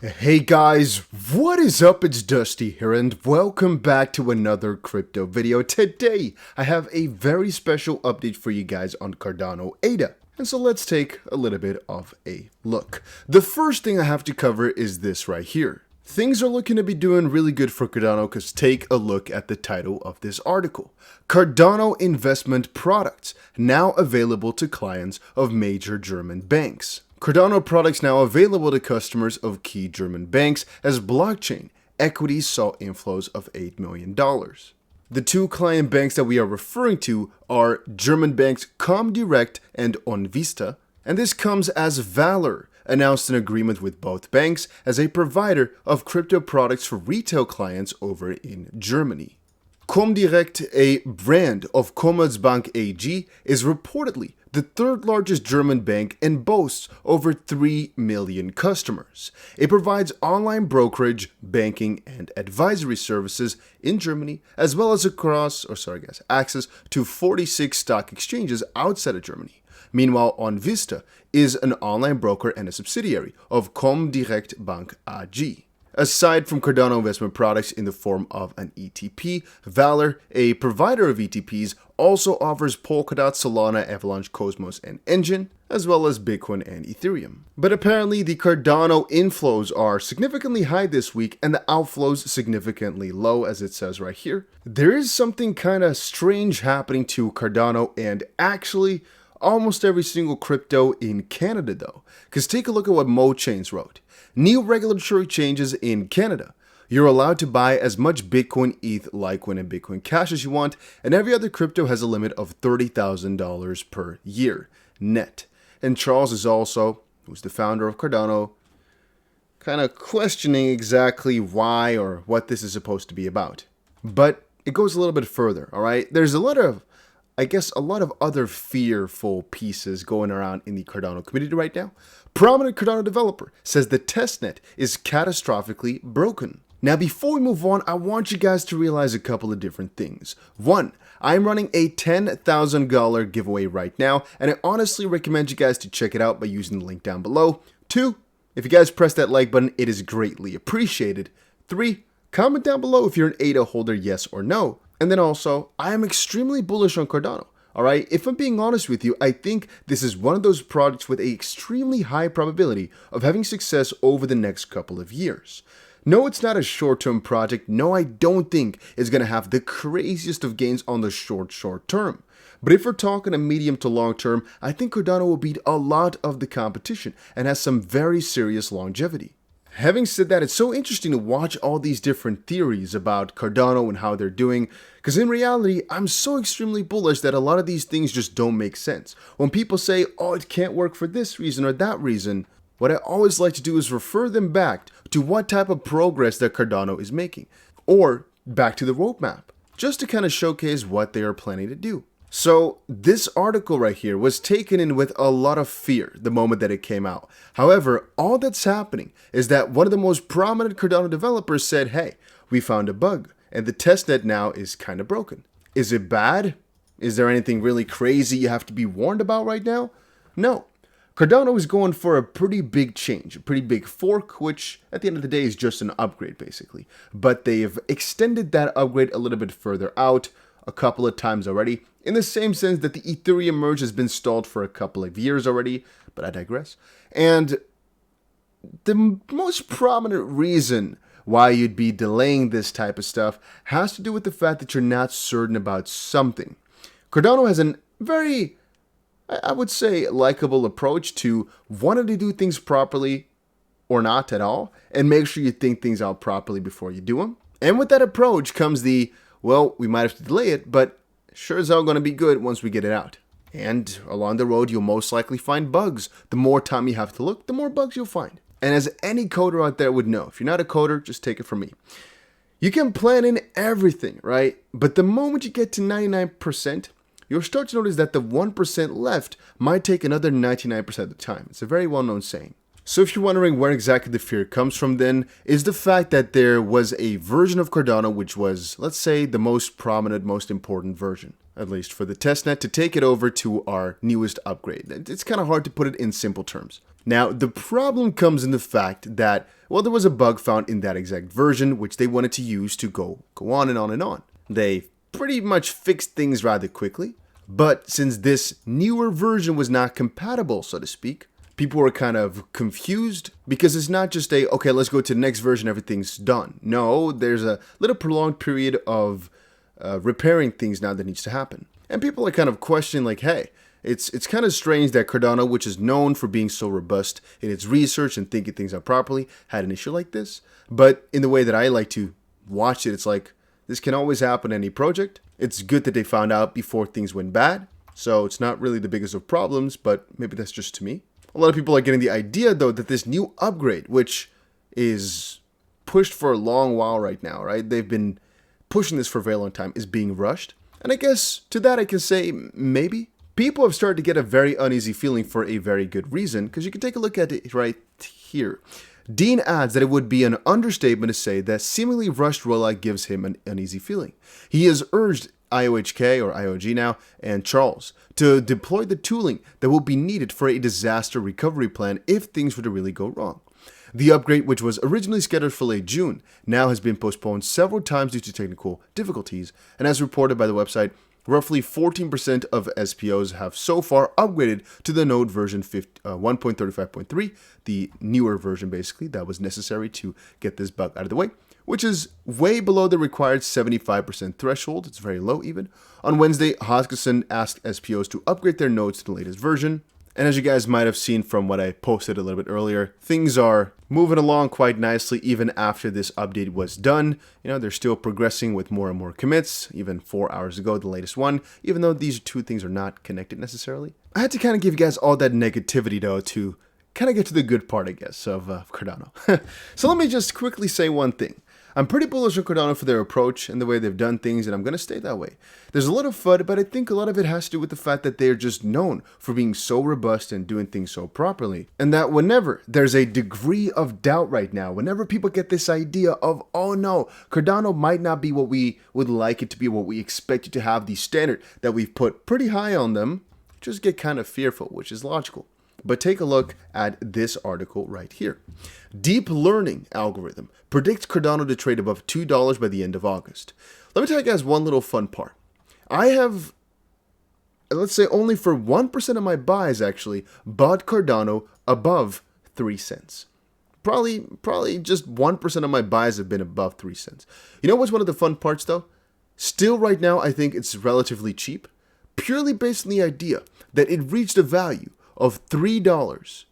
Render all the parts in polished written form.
Hey guys, what is up? It's Dusty here and welcome back to another crypto video. Today, I have a very special update for you guys on Cardano ADA. And so let's take a little bit of a look. The first thing I have to cover is this right here. Things are looking to be doing really good for Cardano because take a look at the title of this article. Cardano investment products now available to clients of major German banks. Cardano products now available to customers of key German banks as blockchain equities saw inflows of $8 million. The two client banks that we are referring to are German banks Comdirect and OnVista, and this comes as Valor announced an agreement with both banks as a provider of crypto products for retail clients over in Germany. Comdirect, a brand of Commerzbank AG, is reportedly the third largest German bank and boasts over 3 million customers. It provides online brokerage, banking, and advisory services in Germany, as well as access to 46 stock exchanges outside of Germany. Meanwhile, OnVista is an online broker and a subsidiary of Comdirect Bank AG. Aside from Cardano investment products in the form of an ETP, Valor, a provider of ETPs, also offers Polkadot, Solana, Avalanche, Cosmos, and Engine, as well as Bitcoin and Ethereum. But apparently the Cardano inflows are significantly high this week and the outflows significantly low, as it says right here. There is something kind of strange happening to Cardano and actually almost every single crypto in Canada though, because take a look at what MoChains wrote. New regulatory changes in Canada. You're allowed to buy as much Bitcoin, ETH, Litecoin, and Bitcoin Cash as you want, and every other crypto has a limit of $30,000 per year, net. And Charles is also, who's the founder of Cardano, kind of questioning exactly why or what this is supposed to be about. But it goes a little bit further, all right? There's a lot of other fearful pieces going around in the Cardano community right now. Prominent Cardano developer says the testnet is catastrophically broken. Now, before we move on, I want you guys to realize a couple of different things. One, I'm running a $10,000 giveaway right now, and I honestly recommend you guys to check it out by using the link down below. Two, if you guys press that like button, it is greatly appreciated. Three, comment down below if you're an ADA holder, yes or no. And then also, I am extremely bullish on Cardano. Alright, if I'm being honest with you, I think this is one of those projects with an extremely high probability of having success over the next couple of years. No, it's not a short-term project. No, I don't think it's going to have the craziest of gains on the short term. But if we're talking a medium to long term, I think Cardano will beat a lot of the competition and has some very serious longevity. Having said that, it's so interesting to watch all these different theories about Cardano and how they're doing, because in reality, I'm so extremely bullish that a lot of these things just don't make sense. When people say, oh, it can't work for this reason or that reason, what I always like to do is refer them back to what type of progress that Cardano is making, or back to the roadmap, just to kind of showcase what they are planning to do. So this article right here was taken in with a lot of fear the moment that it came out. However, all that's happening is that one of the most prominent Cardano developers said, hey, we found a bug and the testnet now is kind of broken. Is it bad? Is there anything really crazy you have to be warned about right now? No. Cardano is going for a pretty big change, a pretty big fork, which at the end of the day is just an upgrade basically. But they've extended that upgrade a little bit further out a couple of times already, in the same sense that the Ethereum merge has been stalled for a couple of years already, but I digress. And the most prominent reason why you'd be delaying this type of stuff has to do with the fact that you're not certain about something. Cardano has a very, I would say, likable approach to wanting to do things properly or not at all, and make sure you think things out properly before you do them. And with that approach comes the, well, we might have to delay it, but sure as hell going to be good once we get it out. And along the road, you'll most likely find bugs. The more time you have to look, the more bugs you'll find. And as any coder out there would know, if you're not a coder, just take it from me. You can plan in everything, right? But the moment you get to 99%, you'll start to notice that the 1% left might take another 99% of the time. It's a very well-known saying. So if you're wondering where exactly the fear comes from then, is the fact that there was a version of Cardano which was, let's say, the most prominent, most important version, at least for the testnet, to take it over to our newest upgrade. It's kind of hard to put it in simple terms. Now, the problem comes in the fact that, well, there was a bug found in that exact version, which they wanted to use to go on and on and on. They pretty much fixed things rather quickly, but since this newer version was not compatible, so to speak, people were kind of confused because it's not just okay, let's go to the next version, everything's done. No, there's a little prolonged period of repairing things now that needs to happen. And people are kind of questioning like, hey, it's kind of strange that Cardano, which is known for being so robust in its research and thinking things out properly, had an issue like this. But in the way that I like to watch it, it's like, this can always happen in any project. It's good that they found out before things went bad. So it's not really the biggest of problems, but maybe that's just to me. A lot of people are getting the idea, though, that this new upgrade, which is pushed for a long while right now, right? They've been pushing this for a very long time, is being rushed. And I guess to that I can say maybe. People have started to get a very uneasy feeling for a very good reason, because you can take a look at it right here. Dean adds that it would be an understatement to say that seemingly rushed rollout gives him an uneasy feeling. He has urged IOHK, or IOG now, and Charles to deploy the tooling that will be needed for a disaster recovery plan if things were to really go wrong. The upgrade, which was originally scheduled for late June, now has been postponed several times due to technical difficulties, and as reported by the website, roughly 14% of SPOs have so far upgraded to the node version 1.35.3, the newer version basically that was necessary to get this bug out of the way, which is way below the required 75% threshold. It's very low even. On Wednesday, Hoskinson asked SPOs to upgrade their nodes to the latest version. And as you guys might have seen from what I posted a little bit earlier, things are moving along quite nicely even after this update was done. You know, they're still progressing with more and more commits, even 4 hours ago, the latest one, even though these two things are not connected necessarily. I had to kind of give you guys all that negativity though to kind of get to the good part, I guess, of Cardano. So let me just quickly say one thing. I'm pretty bullish on Cardano for their approach and the way they've done things, and I'm going to stay that way. There's a lot of FUD, but I think a lot of it has to do with the fact that they're just known for being so robust and doing things so properly. And that whenever there's a degree of doubt right now, whenever people get this idea of, oh no, Cardano might not be what we would like it to be, what we expect it to have, the standard that we've put pretty high on them, just get kind of fearful, which is logical. But take a look at this article right here. Deep learning algorithm predicts Cardano to trade above $2 by the end of August. Let me tell you guys one little fun part. I have, let's say only for 1% of my buys actually, bought Cardano above 3 cents. Probably just 1% of my buys have been above 3 cents. You know what's one of the fun parts though? Still right now I think it's relatively cheap, purely based on the idea that it reached a value of $3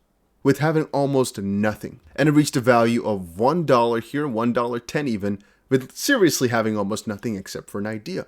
with having almost nothing. And it reached a value of $1 here, $1.10 even, with seriously having almost nothing except for an idea.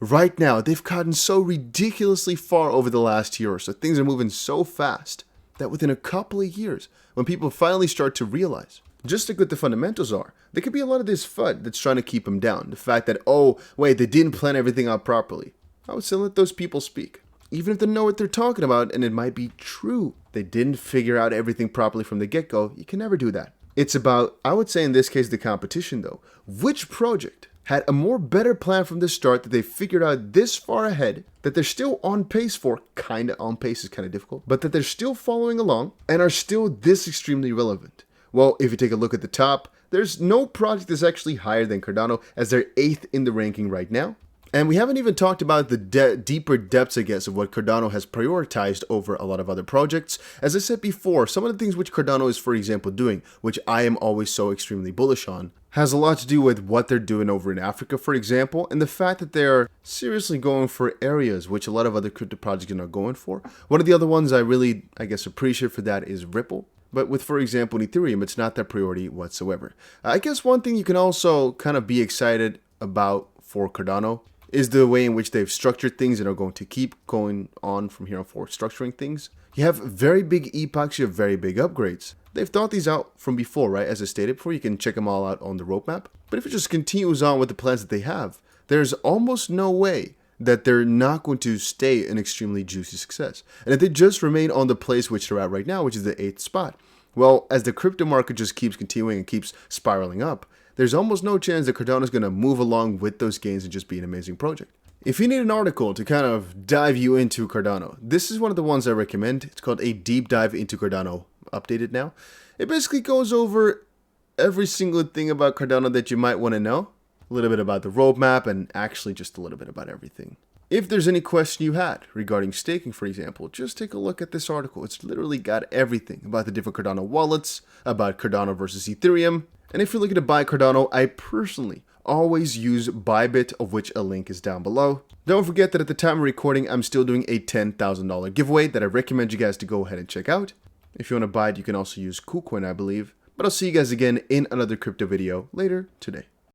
Right now, they've gotten so ridiculously far over the last year or so. Things are moving so fast that within a couple of years, when people finally start to realize just how good the fundamentals are, there could be a lot of this FUD that's trying to keep them down. The fact that, oh, wait, they didn't plan everything out properly. I would say let those people speak. Even if they know what they're talking about, and it might be true, they didn't figure out everything properly from the get-go, you can never do that. It's about, I would say in this case, the competition though. Which project had a more better plan from the start that they figured out this far ahead, that they're still on pace for, kinda on pace is kinda difficult, but that they're still following along and are still this extremely relevant? Well, if you take a look at the top, there's no project that's actually higher than Cardano, as they're 8th in the ranking right now. And we haven't even talked about the deeper depths, I guess, of what Cardano has prioritized over a lot of other projects. As I said before, some of the things which Cardano is, for example, doing, which I am always so extremely bullish on, has a lot to do with what they're doing over in Africa, for example, and the fact that they're seriously going for areas which a lot of other crypto projects are not going for. One of the other ones I really, I guess, appreciate for that is Ripple. But with, for example, Ethereum, it's not that priority whatsoever. I guess one thing you can also kind of be excited about for Cardano is the way in which they've structured things and are going to keep going on from here on forward, structuring things. You have very big epochs, you have very big upgrades. They've thought these out from before, right? As I stated before, you can check them all out on the roadmap. But if it just continues on with the plans that they have, there's almost no way that they're not going to stay an extremely juicy success. And if they just remain on the place which they're at right now, which is the 8th spot, well, as the crypto market just keeps continuing and keeps spiraling up, there's almost no chance that Cardano is going to move along with those gains and just be an amazing project. If you need an article to kind of dive you into Cardano, this is one of the ones I recommend. It's called A Deep Dive into Cardano updated now. It basically goes over every single thing about Cardano that you might want to know. A little bit about the roadmap and actually just a little bit about everything. If there's any question you had regarding staking, for example, just take a look at this article. It's literally got everything about the different Cardano wallets, about Cardano versus Ethereum. And if you're looking to buy Cardano, I personally always use Bybit, of which a link is down below. Don't forget that at the time of recording, I'm still doing a $10,000 giveaway that I recommend you guys to go ahead and check out. If you want to buy it, you can also use KuCoin, I believe. But I'll see you guys again in another crypto video later today.